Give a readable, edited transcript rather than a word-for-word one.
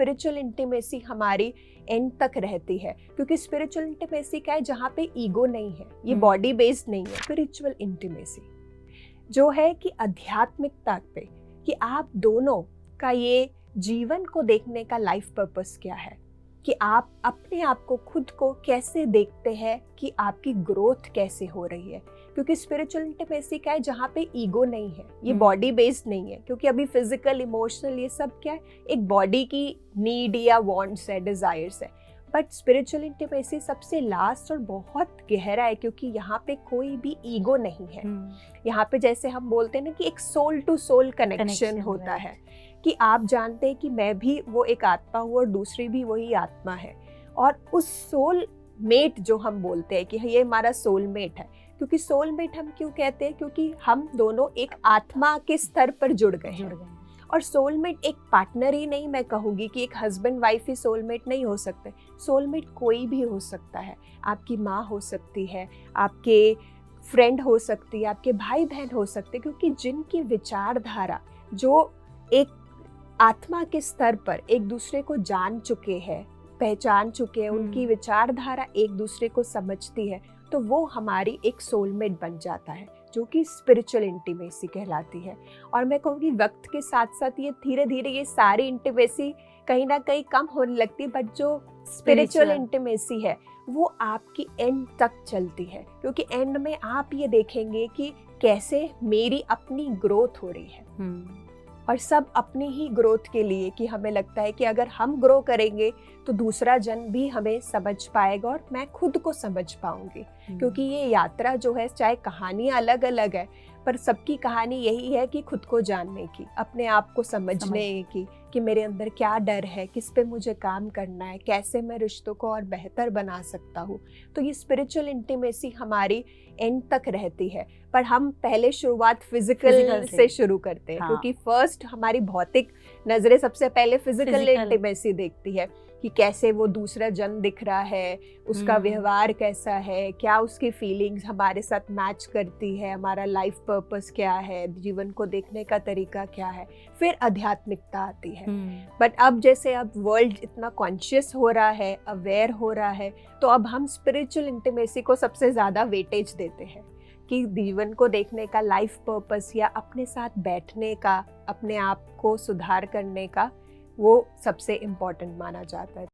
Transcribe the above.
Spiritual intimacy हमारी and तक रहती है, क्योंकि स्पिरिचुअल इंटीमेसी क्या है, जहाँ पे ईगो नहीं है, ये बॉडी बेस्ड नहीं है। स्पिरिचुअल इंटीमेसी जो है कि आध्यात्मिकता पे, कि आप दोनों का ये जीवन को देखने का लाइफ पर्पस क्या है, कि आप अपने आप को, खुद को कैसे देखते हैं, कि आपकी ग्रोथ कैसे हो रही है। क्योंकि स्पिरिचुअल इंटीमेसी क्या है, जहाँ पे ईगो नहीं है, ये बॉडी बेस्ड नहीं है। क्योंकि अभी फिजिकल, इमोशनल, ये सब क्या है, एक बॉडी की नीड या वांट्स है, डिजायर्स है। बट स्पिरिचुअल इंटीमेसी सबसे लास्ट और बहुत गहरा है, क्योंकि यहाँ पे कोई भी ईगो नहीं है। यहाँ पे जैसे हम बोलते हैं ना कि एक सोल टू सोल कनेक्शन होता है, कि आप जानते हैं कि मैं भी वो एक आत्मा हूँ और दूसरी भी वही आत्मा है। और उस सोल मेट जो हम बोलते हैं कि ये हमारा सोल मेट है, क्योंकि सोल मेट हम क्यों कहते हैं, क्योंकि हम दोनों एक आत्मा के स्तर पर जुड़ गए हैं। और सोलमेट एक पार्टनर ही नहीं, मैं कहूँगी कि एक हस्बैंड वाइफ ही सोलमेट नहीं हो सकते। सोलमेट कोई भी हो सकता है, आपकी माँ हो सकती है, आपके फ्रेंड हो सकती है, आपके भाई बहन हो सकते हैं, क्योंकि जिनकी विचारधारा जो एक आत्मा के स्तर पर एक दूसरे को जान चुके हैं, पहचान चुके हैं, उनकी विचारधारा एक दूसरे को समझती है, तो वो हमारी एक सोलमेट बन जाता है, जो कि स्पिरिचुअल इंटीमेसी कहलाती है। और मैं कहूँगी वक्त के साथ साथ ये धीरे धीरे ये सारी इंटीमेसी कहीं ना कहीं कम होने लगती है, बट जो स्पिरिचुअल इंटीमेसी है वो आपकी एंड तक चलती है, क्योंकि एंड में आप ये देखेंगे कि कैसे मेरी अपनी ग्रोथ हो रही है। और सब अपनी ही ग्रोथ के लिए, कि हमें लगता है कि अगर हम ग्रो करेंगे तो दूसरा जन भी हमें समझ पाएगा और मैं खुद को समझ पाऊंगी। क्योंकि ये यात्रा जो है, चाहे कहानियाँ अलग अलग है, पर सबकी कहानी यही है कि खुद को जानने की, अपने आप को समझने की, कि मेरे अंदर क्या डर है, किस पे मुझे काम करना है, कैसे मैं रिश्तों को और बेहतर बना सकता हूँ। तो ये स्पिरिचुअल इंटीमेसी हमारी एंड तक रहती है, पर हम पहले शुरुआत फिजिकल से शुरू करते हैं। क्योंकि फर्स्ट हमारी भौतिक नजरें सबसे पहले फिजिकल इंटीमेसी देखती है, कि कैसे वो दूसरा जन दिख रहा है, उसका व्यवहार कैसा है, क्या उसकी फीलिंग्स हमारे साथ मैच करती है, हमारा लाइफ पर्पस क्या है, जीवन को देखने का तरीका क्या है, फिर आध्यात्मिकता आती है। बट अब जैसे अब वर्ल्ड इतना कॉन्शियस हो रहा है, अवेयर हो रहा है, तो अब हम स्पिरिचुअल इंटीमेसी को सबसे ज़्यादा वेटेज देते हैं, कि जीवन को देखने का लाइफ पर्पस या अपने साथ बैठने का, अपने आप को सुधार करने का, वो सबसे इम्पोर्टेंट माना जाता है।